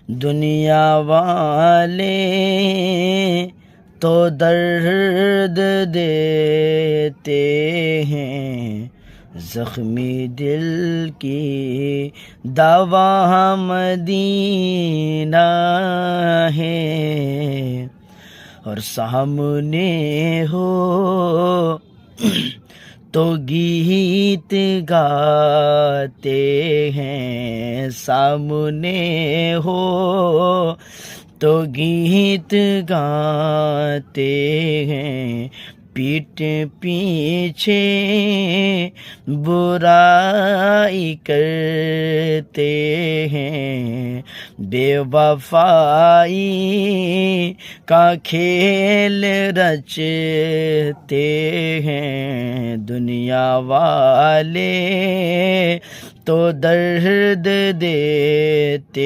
دنیا والے تو درد دیتے ہیں، زخمی دل کی دوا مدینہ ہے، اور سامنے ہو تو گیت گاتے ہیں، سامنے ہو تو گیت گاتے ہیں، پیٹھ پیچھے برائی کرتے ہیں، بے وفائی کا کھیل رچتے ہیں، دنیا والے تو درد دیتے